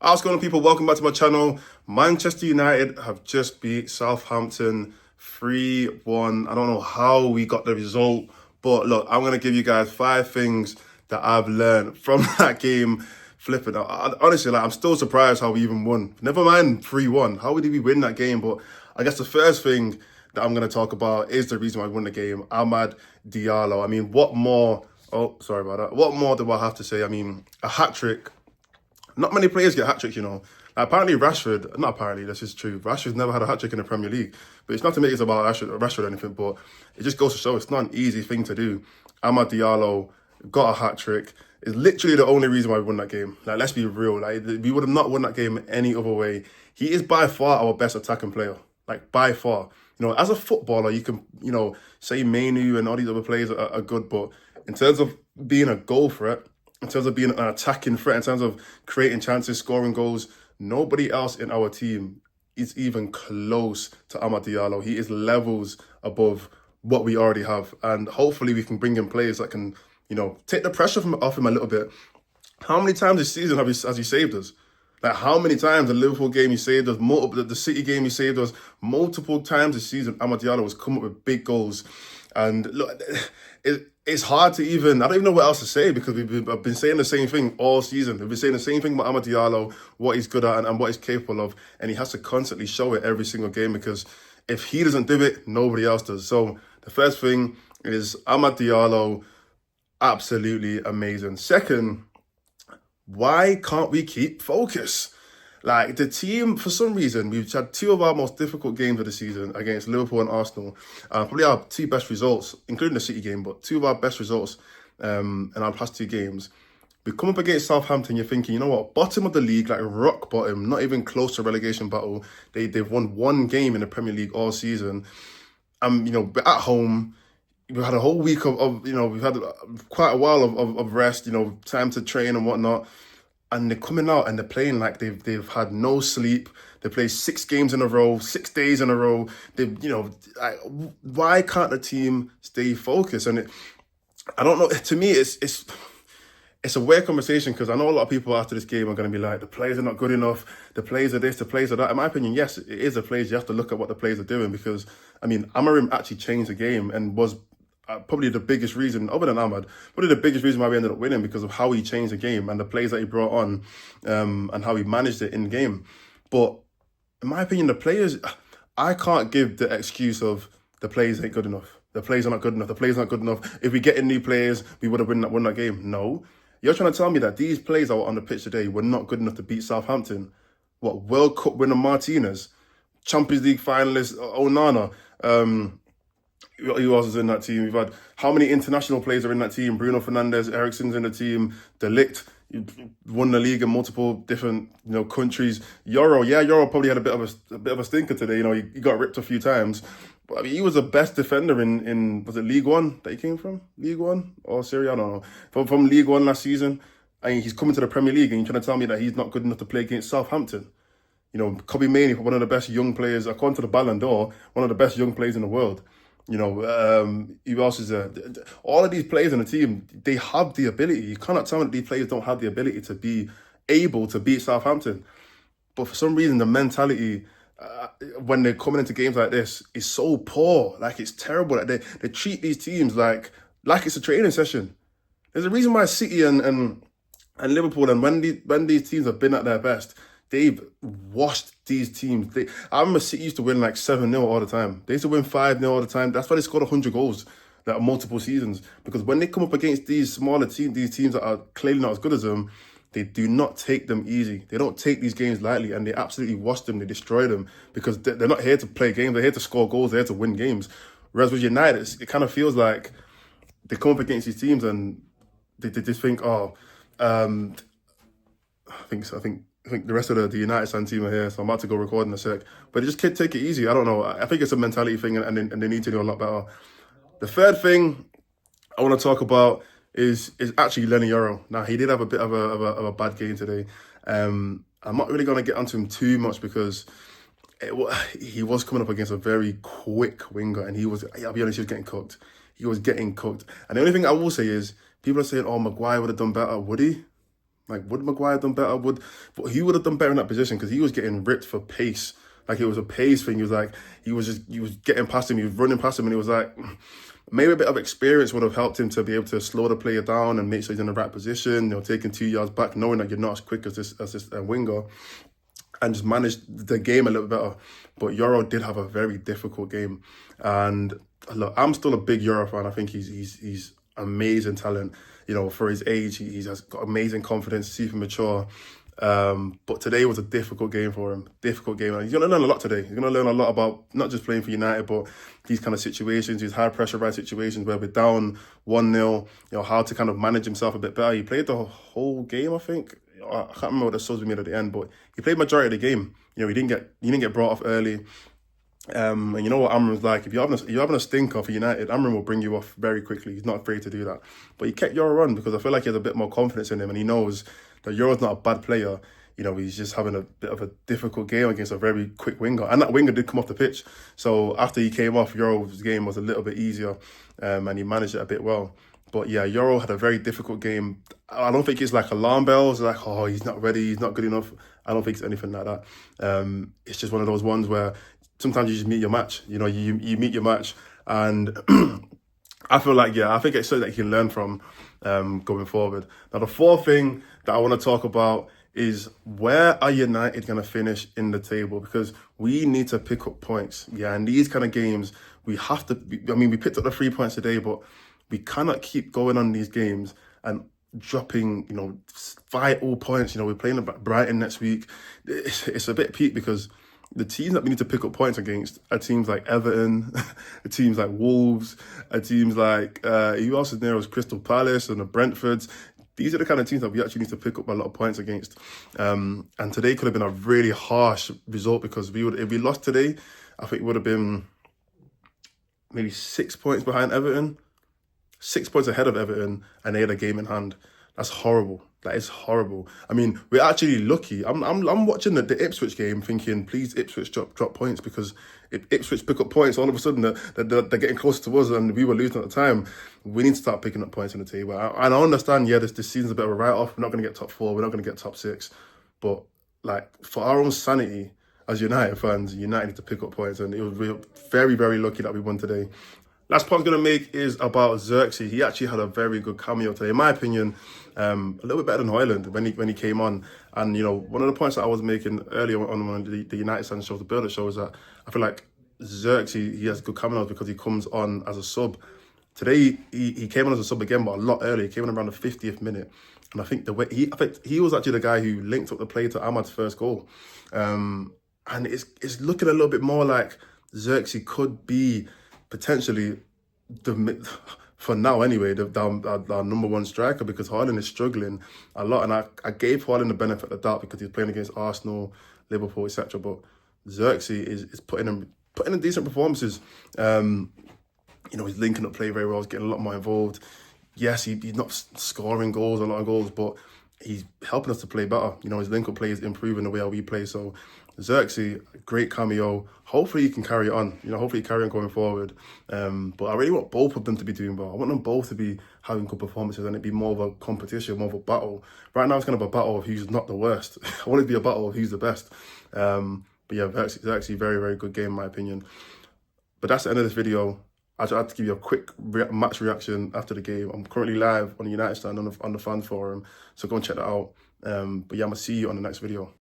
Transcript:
How's going on, people? Welcome back to my channel. Manchester United have just beat Southampton 3-1. I don't know how we got the result, but look, I'm going to give you guys 5 things that I've learned from that game. Flipping. Honestly, I'm still surprised how we even won. Never mind 3-1. How did we win that game? But I guess the first thing that I'm going to talk about is the reason why we won the game. AMAD Diallo. I mean, what more? Oh, sorry about that. What more do I have to say? I mean, a hat-trick. Not many players get hat-tricks, you know. Apparently Rashford, not apparently, this is true. Rashford's never had a hat-trick in the Premier League. But it's not to make it about Rashford or anything, but it just goes to show it's not an easy thing to do. Amad Diallo got a hat-trick. It's literally the only reason why we won that game. Let's be real. We would have not won that game any other way. He is by far our best attacking player. By far. You know, as a footballer, you can, say Manu and all these other players are good, but in terms of being a goal threat, in terms of being an attacking threat, in terms of creating chances, scoring goals, nobody else in our team is even close to Amad Diallo. He is levels above what we already have. And hopefully we can bring in players that can, take the pressure off him a little bit. How many times this season has he saved us? How many times the Liverpool game he saved us, the City game he saved us, multiple times this season, Amad Diallo has come up with big goals. And look, it's hard to even, I don't even know what else to say, because I've been saying the same thing all season. We've been saying the same thing about Amad Diallo, what he's good at and what he's capable of. And he has to constantly show it every single game, because if he doesn't do it, nobody else does. So the first thing is Amad Diallo, absolutely amazing. Second, why can't we keep focus? The team, for some reason, we've had 2 of our most difficult games of the season against Liverpool and Arsenal. Probably our 2 best results, including the City game, but 2 of our best results in our past 2 games. We come up against Southampton, you're thinking, you know what, bottom of the league, rock bottom, not even close to relegation battle. They've won 1 game in the Premier League all season. We're at home. We've had a whole week we've had quite a while of rest, time to train and whatnot. And they're coming out and they're playing like they've had no sleep. They play 6 games in a row, 6 days in a row. Why can't the team stay focused? And I don't know. To me, it's a weird conversation, because I know a lot of people after this game are going to be like, the players are not good enough. The players are this, the players are that. In my opinion, yes, it is the players. You have to look at what the players are doing, because Amorim actually changed the game and was probably the biggest reason, other than Ahmad, probably the biggest reason why we ended up winning, because of how he changed the game and the plays that he brought on, and how he managed it in game. But in my opinion, the players, I can't give the excuse of the players ain't good enough. The players are not good enough. The players aren't good enough. If we get in new players, we would have won that game. No. You're trying to tell me that these players that were on the pitch today were not good enough to beat Southampton? What, World Cup winner Martinez, Champions League finalist Onana, who else is in that team? We've had, how many international players are in that team? Bruno Fernandes, Eriksen's in the team, De Ligt won the league in multiple different countries. Euro probably had a bit of a stinker today. He got ripped a few times, but he was the best defender in was it League One that he came from? League One or Serie? I don't know. From League One last season, and he's coming to the Premier League, and you're trying to tell me that he's not good enough to play against Southampton? Kobe Mainoo, one of the best young players, according to the Ballon d'Or, one of the best young players in the world. Who else is there? All of these players in the team, they have the ability. You cannot tell me that these players don't have the ability to be able to beat Southampton. But for some reason, the mentality when they're coming into games like this is so poor. It's terrible. They treat these teams like it's a training session. There's a reason why City and Liverpool, and when these teams have been at their best, they've washed these teams. I remember City used to win 7-0 all the time. They used to win 5-0 all the time. That's why they scored 100 goals multiple seasons. Because when they come up against these smaller teams, these teams that are clearly not as good as them, they do not take them easy. They don't take these games lightly, and they absolutely wash them. They destroy them, because they're not here to play games. They're here to score goals. They're here to win games. Whereas with United, it kind of feels like they come up against these teams and they just think, I think the rest of the United Sun team are here, so I'm about to go record in a sec. But they just can't take it easy. I don't know. I think it's a mentality thing, and they need to do a lot better. The third thing I want to talk about is actually Leno. Now, he did have a bit of a bad game today. I'm not really going to get onto him too much, because he was coming up against a very quick winger, and I'll be honest, he was getting cooked. He was getting cooked. And the only thing I will say is, people are saying, oh, Maguire would have done better. Would he? Like, would Maguire done better? But he would have done better in that position because he was getting ripped for pace. Like, it was a pace thing. He was getting past him. He was running past him, and it was like, maybe a bit of experience would have helped him to be able to slow the player down and make sure he's in the right position. You know, taking 2 yards back, knowing that you're not as quick as this winger, and just manage the game a little better. But Euro did have a very difficult game, and look, I'm still a big Euro fan. I think he's amazing talent. You know, for his age, he's got amazing confidence, super mature. But today was a difficult game for him. Difficult game. And he's going to learn a lot today. He's going to learn a lot about not just playing for United, but these kind of situations, these high pressurized situations where we're down 1-0, you know, how to kind of manage himself a bit better. He played the whole game, I think. I can't remember what the subs we made at the end, but he played majority of the game. You know, he didn't get brought off early. And you know what Amram's like. If you're having a stinker for United, Amram will bring you off very quickly. He's not afraid to do that. But he kept Euro on because I feel like he has a bit more confidence in him, and he knows that Euro's not a bad player. You know, he's just having a bit of a difficult game against a very quick winger, and that winger did come off the pitch. So after he came off, Euro's game was a little bit easier, and he managed it a bit well. But yeah, Euro had a very difficult game. I don't think it's like alarm bells, like, oh, he's not ready, he's not good enough. I don't think it's anything like that. It's just one of those ones where sometimes you just meet your match. You know, you meet your match, and I feel like, yeah, I think it's something that you can learn from going forward. Now, the fourth thing that I want to talk about is, where are United going to finish in the table? Because we need to pick up points. Yeah, in these kind of games, we have to, I mean, we picked up the 3 points today, but we cannot keep going on these games and dropping, you know, vital points. You know, we're playing Brighton next week. It's a bit peak because the teams that we need to pick up points against are teams like Everton, are teams like Wolves, are teams like, who else is near us? Crystal Palace and the Brentfords. These are the kind of teams that we actually need to pick up a lot of points against. And today could have been a really harsh result because if we lost today, I think it would have been maybe 6 points behind Everton, 6 points ahead of Everton, and they had a game in hand. That's horrible. That is horrible. I mean, we're actually lucky. I'm watching the Ipswich game thinking, please, Ipswich drop points, because if Ipswich pick up points, all of a sudden they're getting close to us, and we were losing at the time. We need to start picking up points in the table. And I understand, yeah, this season's a bit of a write-off. We're not going to get top 4. We're not going to get top 6. But like, for our own sanity as United fans, United need to pick up points, and it was very, very lucky that we won today. Last point I'm going to make is about Xerxes. He actually had a very good cameo today, in my opinion. A little bit better than Højlund when he came on. And, you know, one of the points that I was making earlier on one of the United Stand shows, the Builder show, is that I feel like Xerxes, he has good cameos because he comes on as a sub. Today, he came on as a sub again, but a lot earlier. He came on around the 50th minute. And I think he was actually the guy who linked up the play to AMAD's first goal. And it's looking a little bit more like Xerxes could be potentially, for now anyway, our number one striker, because Haaland is struggling a lot. And I gave Haaland the benefit of the doubt because he's playing against Arsenal, Liverpool, etc. But Xerxes is putting in decent performances. You know, he's linking up play very well. He's getting a lot more involved. Yes, he's not scoring a lot of goals, but he's helping us to play better. You know, his link-up play is improving the way we play. So Xerxes, great cameo. Hopefully he can carry it on. You know, hopefully he carry on going forward. But I really want both of them to be doing well. I want them both to be having good performances and it be more of a competition, more of a battle. Right now it's kind of a battle of who's not the worst. I want it to be a battle of who's the best. But yeah, Xerxes, very, very good game in my opinion. But that's the end of this video. I just had to give you a quick match reaction after the game. I'm currently live on the United Stand on the fan forum, so go and check that out. But yeah, I'm going to see you on the next video.